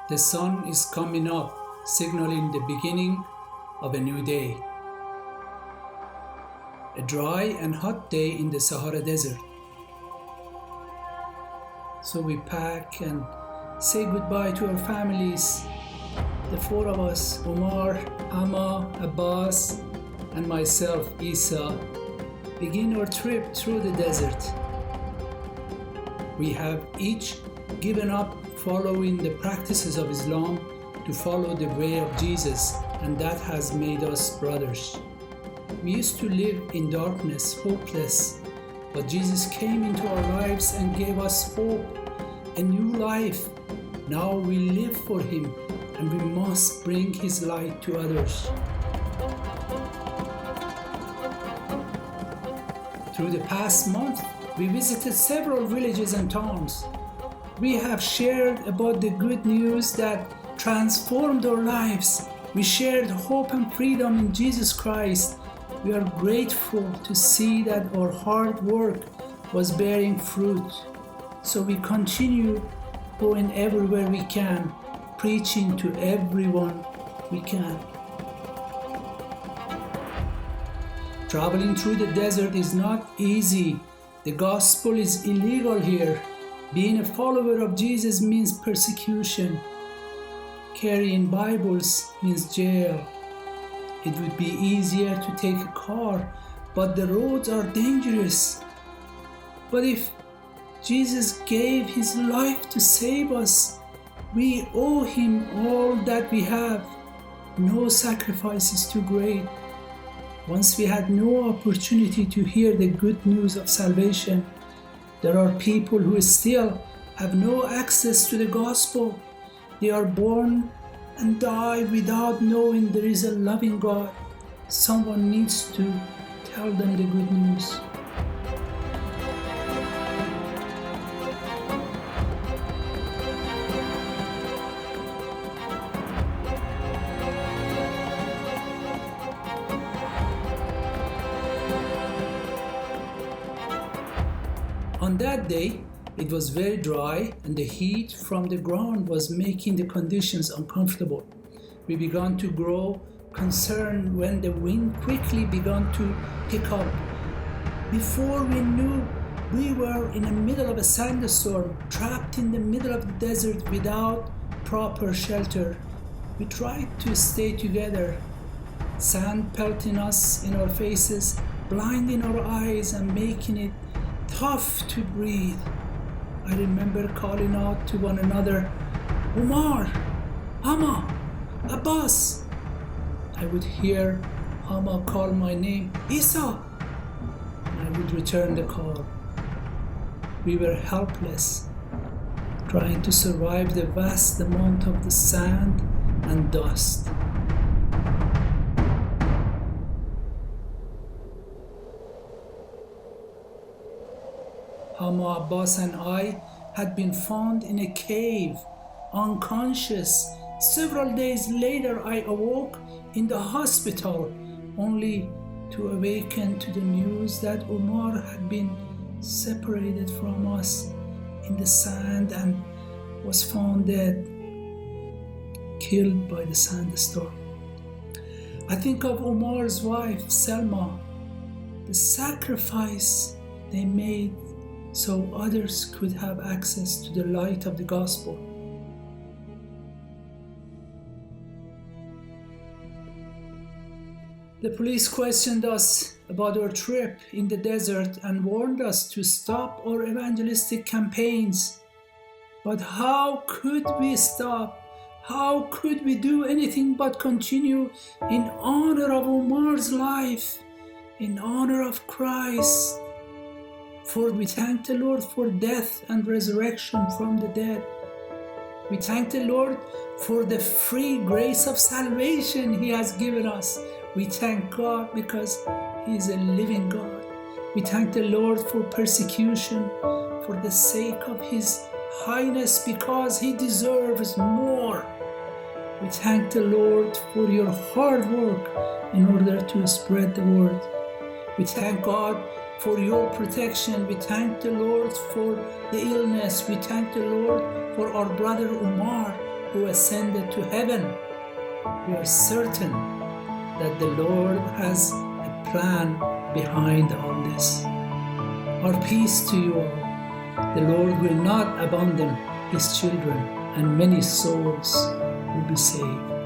The sun is coming up, signaling the beginning of a new day. A dry and hot day in the Sahara Desert. So we pack and say goodbye to our families. The four of us, Omar, Hama, Abbas, and myself, Isa, begin our trip through the desert. We have each given up following the practices of Islam to follow the way of Jesus, and that has made us brothers. We used to live in darkness, hopeless, but Jesus came into our lives and gave us hope, a new life. Now we live for Him, and we must bring His light to others. Through the past month, we visited several villages and towns. We have shared about the good news that transformed our lives. We shared hope and freedom in Jesus Christ. We are grateful to see that our hard work was bearing fruit. So we continue going everywhere we can, preaching to everyone we can. Traveling through the desert is not easy. The gospel is illegal here. Being a follower of Jesus means persecution. Carrying Bibles means jail. It would be easier to take a car, but the roads are dangerous. But if Jesus gave His life to save us, we owe Him all that we have. No sacrifice is too great. Once we had no opportunity to hear the good news of salvation, there are people who still have no access to the gospel. They are born and die without knowing there is a loving God. Someone needs to tell them the good news. On that day, it was very dry and the heat from the ground was making the conditions uncomfortable. We began to grow concerned when the wind quickly began to pick up. Before we knew, we were in the middle of a sandstorm, trapped in the middle of the desert without proper shelter. We tried to stay together, sand pelting us in our faces, blinding our eyes and making it tough to breathe. I remember calling out to one another, Omar, Hama, Abbas. I would hear Hama call my name, Isa, and I would return the call. We were helpless, trying to survive the vast amount of the sand and dust. Hama, Abbas and I had been found in a cave, unconscious. Several days later, I awoke in the hospital, only to awaken to the news that Omar had been separated from us in the sand and was found dead, killed by the sandstorm. I think of Omar's wife, Selma, the sacrifice they made so others could have access to the light of the gospel. The police questioned us about our trip in the desert and warned us to stop our evangelistic campaigns. But how could we stop? How could we do anything but continue in honor of Omar's life, in honor of Christ? For we thank the Lord for death and resurrection from the dead. We thank the Lord for the free grace of salvation He has given us. We thank God because He is a living God. We thank the Lord for persecution for the sake of His Highness because He deserves more. We thank the Lord for your hard work in order to spread the word. We thank God for your protection. We thank the Lord for the illness. We thank the Lord for our brother Omar, who ascended to heaven. We are certain that the Lord has a plan behind all this. Our peace to you all. The Lord will not abandon His children, and many souls will be saved.